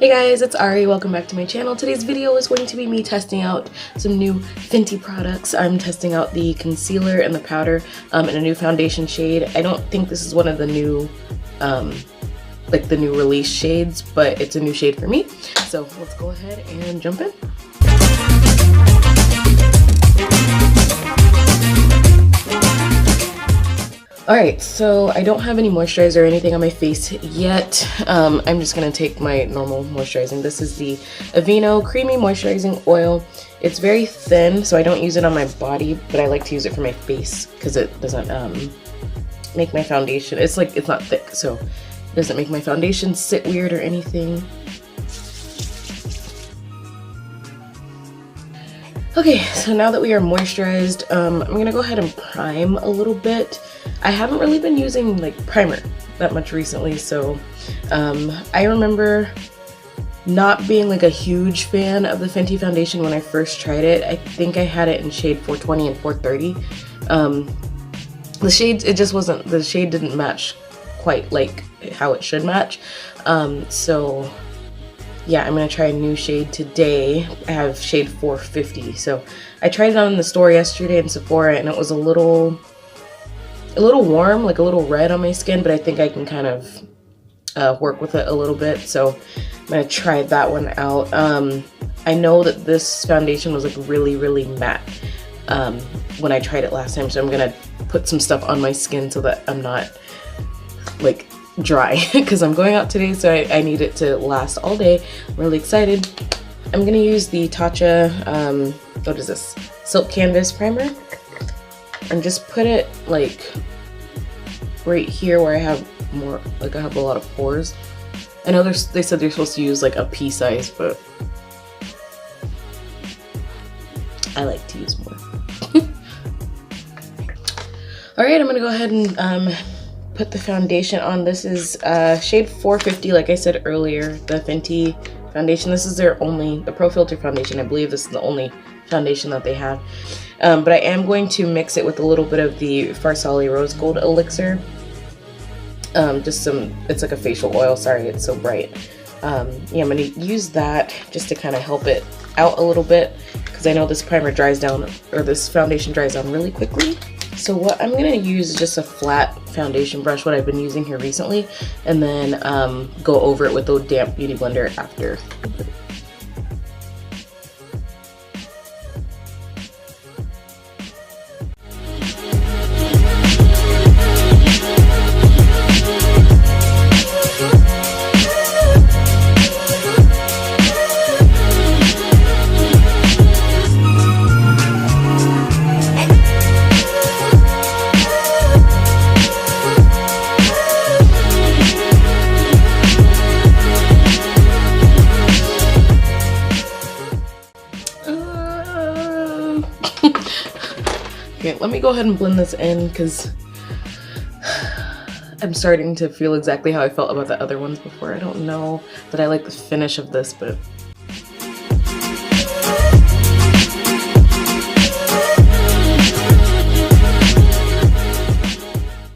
Hey guys, it's Ari. Welcome back to my channel. Today's video is going to be me testing out some new Fenty products. I'm testing out the concealer and the powder in a new foundation shade. I don't think this is one of the new, like the new release shades, but it's a new shade for me. So let's go ahead and jump in. Alright, so I don't have any moisturizer or anything on my face yet. I'm just going to take my normal moisturizing. This is the Aveeno Creamy Moisturizing Oil. It's very thin, so I don't use it on my body, but I like to use it for my face because it doesn't make my foundation, it's not thick, so it doesn't make my foundation sit weird or anything. Okay, so now that we are moisturized, I'm going to go ahead and prime a little bit. I haven't really been using like primer that much recently, so I remember not being like a huge fan of the Fenty foundation when I first tried it. I think I had it in shade 420 and 430. The shades, it just wasn't, the shade didn't match quite like how it should match. So yeah, I'm gonna try a new shade today. I have shade 450. So I tried it on in the store yesterday in Sephora and it was a little warm, like a little red on my skin, but I think I can kind of work with it a little bit. So I'm gonna try that one out. I know that this foundation was like really matte when I tried it last time, so I'm gonna put some stuff on my skin so that I'm not like dry because I'm going out today, so I need it to last all day. I'm really excited. I'm gonna use the Tatcha, what is this? Silk Canvas Primer, and just put it like right here where I have more, like I have a lot of pores. I know they said they're supposed to use like a pea size, but I like to use more. Alright, I'm gonna go ahead and put the foundation on. This is shade 450, like I said earlier, the Fenty foundation. This is their only, the Pro Filter foundation. I believe this is the only foundation that they have. But I am going to mix it with a little bit of the Farsali Rose Gold Elixir. Just some, it's like a facial oil, sorry it's so bright. Yeah, I'm going to use that just to kind of help it out a little bit, because I know this primer dries down, or this foundation dries down really quickly. So what I'm going to use is just a flat foundation brush, what I've been using here recently, and then go over it with the damp beauty blender after. Okay, let me go ahead and blend this in because I'm starting to feel exactly how I felt about the other ones before. I don't know that I like the finish of this, but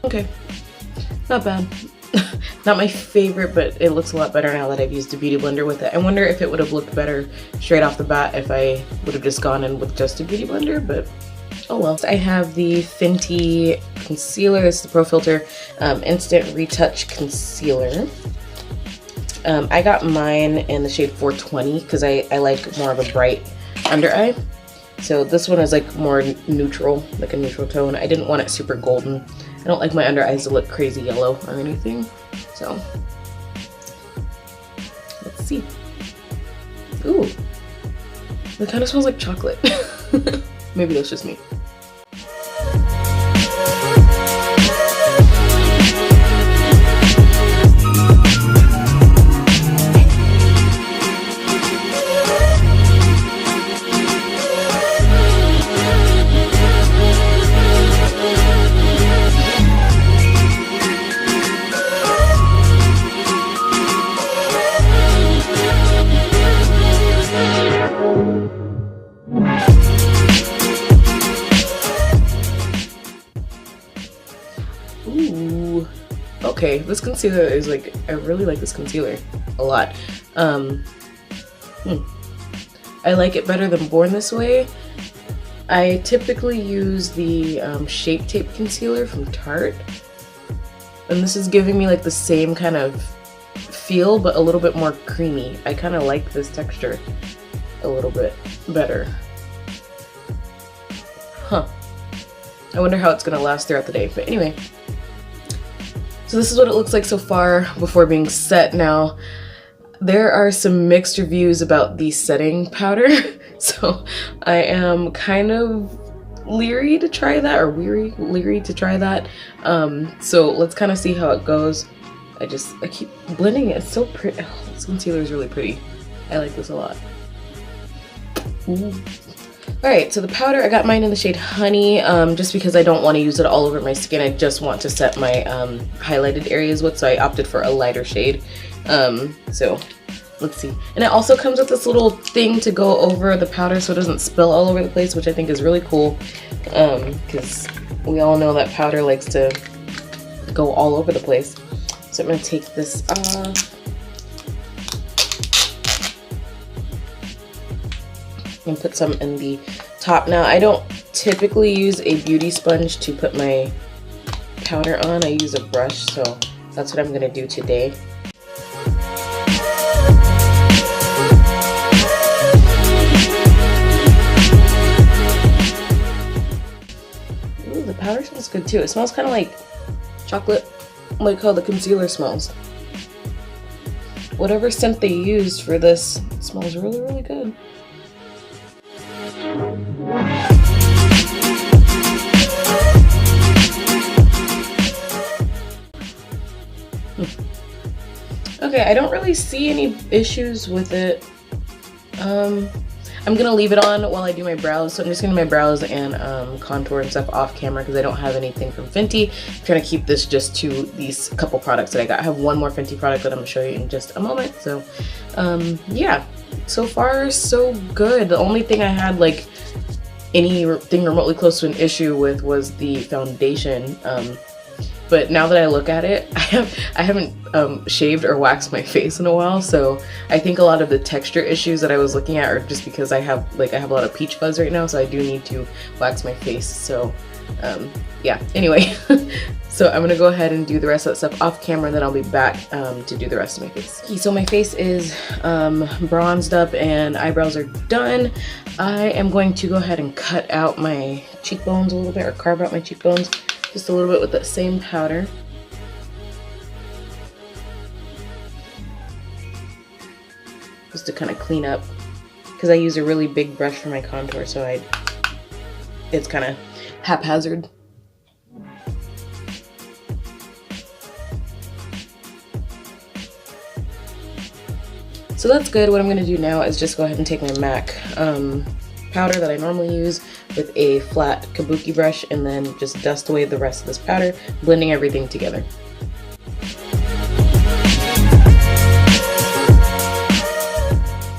okay, not bad. Not my favorite, but it looks a lot better now that I've used a beauty blender with it. I wonder if it would have looked better straight off the bat if I would have just gone in with just a beauty blender, but oh well. I have the Fenty concealer. This is the Pro Filter Instant Retouch Concealer. I got mine in the shade 420 because I like more of a bright under eye. So this one is like more neutral, like a neutral tone. I didn't want it super golden. I don't like my under eyes to look crazy yellow or anything. So let's see. Ooh, it kind of smells like chocolate. Maybe that's just me. Ooh. Okay, this concealer is like, I really like this concealer a lot. I like it better than Born This Way. I typically use the Shape Tape Concealer from Tarte. And this is giving me like the same kind of feel, but a little bit more creamy. I kind of like this texture a little bit better. Huh. I wonder how it's gonna last throughout the day. But anyway. So this is what it looks like so far before being set. Now, there are some mixed reviews about the setting powder. So I am kind of leery to try that, or leery to try that. So let's kind of see how it goes. I keep blending it. It's so pretty. Oh, this concealer is really pretty. I like this a lot. Ooh. Alright, so the powder, I got mine in the shade Honey, just because I don't want to use it all over my skin. I just want to set my highlighted areas with, so I opted for a lighter shade. So let's see. And it also comes with this little thing to go over the powder so it doesn't spill all over the place, which I think is really cool, because we all know that powder likes to go all over the place. So I'm going to take this off and put some in the top. Now, I don't typically use a beauty sponge to put my powder on. I use a brush, so that's what I'm going to do today. Ooh, the powder smells good too. It smells kind of like chocolate, like how the concealer smells. Whatever scent they used for this smells really, really good. Okay, I don't really see any issues with it. I'm gonna leave it on while I do my brows, so I'm just gonna do my brows and contour and stuff off camera because I don't have anything from Fenty. I'm trying to keep this just to these couple products that I got. I have one more Fenty product that I'm gonna show you in just a moment. So yeah, so far so good. The only thing I had like anything remotely close to an issue with was the foundation. But now that I look at it, I haven't shaved or waxed my face in a while, so I think a lot of the texture issues that I was looking at are just because I have a lot of peach fuzz right now, so I do need to wax my face. So yeah, anyway, so I'm gonna go ahead and do the rest of that stuff off camera, and then I'll be back to do the rest of my face. Okay, so my face is bronzed up and eyebrows are done. I am going to go ahead and cut out my cheekbones a little bit, or carve out my cheekbones just a little bit with that same powder. Just to kind of clean up, because I use a really big brush for my contour, so it's kind of haphazard. So that's good. What I'm going to do now is just go ahead and take my MAC powder that I normally use with a flat kabuki brush, and then just dust away the rest of this powder, blending everything together.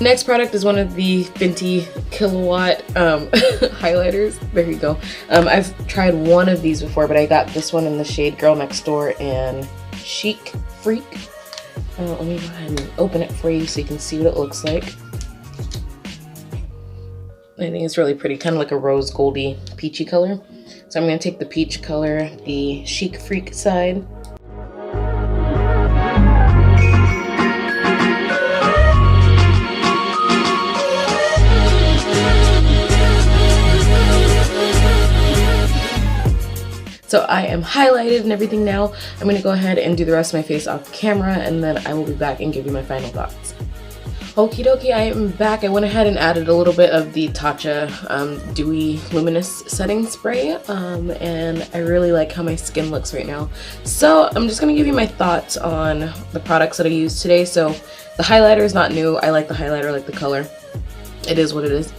Next product is one of the Fenty Kilowatt highlighters. There you go. I've tried one of these before, but I got this one in the shade Girl Next Door and Chic Freak. Let me go ahead and open it for you so you can see what it looks like. I think it's really pretty, kind of like a rose goldy peachy color. So I'm going to take the peach color, the Chic Freak side. So I am highlighted and everything now. I'm going to go ahead and do the rest of my face off camera, and then I will be back and give you my final thoughts. Okie dokie, I am back. I went ahead and added a little bit of the Tatcha Dewy Luminous Setting Spray, and I really like how my skin looks right now. So I'm just going to give you my thoughts on the products that I used today. So the highlighter is not new. I like the highlighter, I like the color. It is what it is.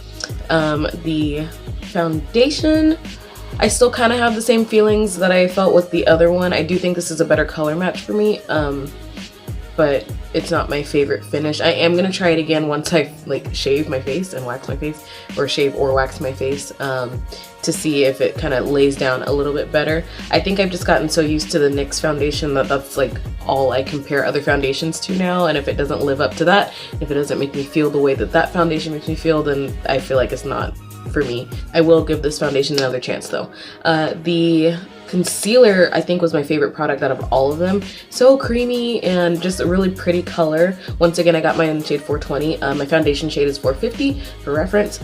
The foundation, I still kind of have the same feelings that I felt with the other one. I do think this is a better color match for me. but it's not my favorite finish. I am gonna try it again once I like shave my face and wax my face, or shave or wax my face, to see if it kind of lays down a little bit better. I think I've just gotten so used to the NYX foundation that that's like all I compare other foundations to now, and if it doesn't live up to that, if it doesn't make me feel the way that that foundation makes me feel, then I feel like it's not for me. I will give this foundation another chance though. The concealer I think was my favorite product out of all of them. So creamy and just a really pretty color. Once again, I got mine in shade 420. My foundation shade is 450 for reference.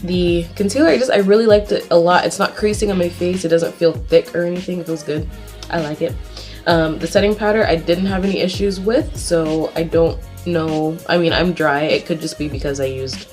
The concealer, I really liked it a lot. It's not creasing on my face. It doesn't feel thick or anything. It feels good. I like it. The setting powder I didn't have any issues with, so I don't know. I mean, I'm dry. It could just be because I used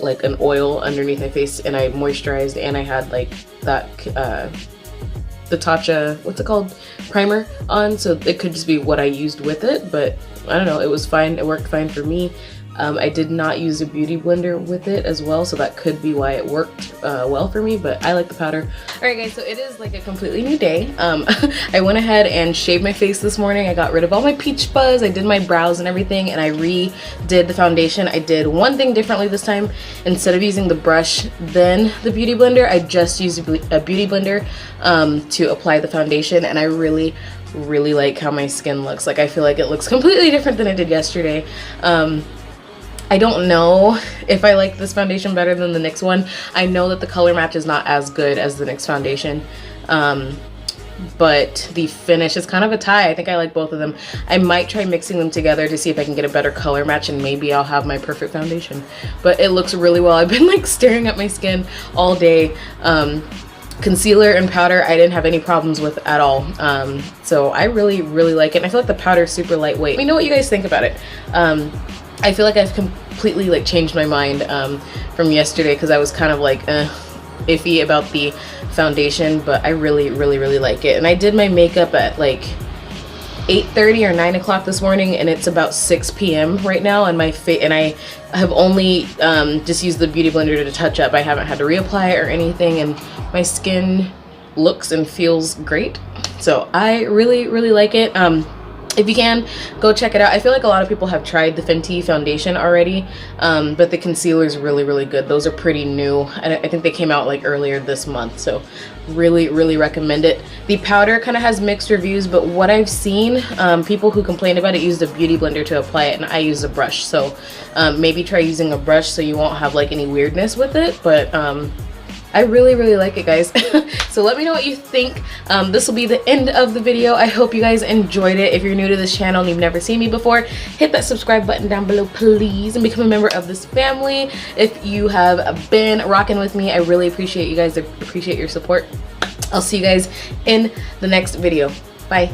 like an oil underneath my face and I moisturized, and I had like that the Tatcha, what's it called, primer on, so it could just be what I used with it. But I don't know, it was fine. It worked fine for me. I did not use a beauty blender with it as well, so that could be why it worked well for me, but I like the powder. Alright guys, so it is like a completely new day. I went ahead and shaved my face this morning. I got rid of all my peach fuzz, I did my brows and everything, and I redid the foundation. I did one thing differently this time. Instead of using the brush then the beauty blender, I just used a beauty blender to apply the foundation, and I really like how my skin looks. Like, I feel like it looks completely different than it did yesterday. I don't know if I like this foundation better than the NYX one. I know that the color match is not as good as the NYX foundation, but the finish is kind of a tie. I think I like both of them. I might try mixing them together to see if I can get a better color match, and maybe I'll have my perfect foundation. But it looks really well. I've been like staring at my skin all day. Concealer and powder I didn't have any problems with at all, so I really like it, and I feel like the powder is super lightweight. Let me know what you guys think about it. I feel like I've completely like changed my mind from yesterday, because I was kind of like iffy about the foundation, but I really like it. And I did my makeup at like 8:30 or 9 o'clock this morning, and it's about 6 p.m. right now, and I have only just used the beauty blender to touch up. I haven't had to reapply it or anything, and my skin looks and feels great, so I really like it. If you can, go check it out. I feel like a lot of people have tried the Fenty foundation already, but the concealer is really good. Those are pretty new, and I think they came out like earlier this month, so really recommend it. The powder kind of has mixed reviews, but what I've seen, people who complained about it used a beauty blender to apply it, and I used a brush, so maybe try using a brush so you won't have like any weirdness with it. But I really like it, guys. So let me know what you think. This will be the end of the video. I hope you guys enjoyed it. If you're new to this channel and you've never seen me before, hit that subscribe button down below, please, and become a member of this family. If you have been rocking with me, I really appreciate you guys. I appreciate your support. I'll see you guys in the next video. Bye.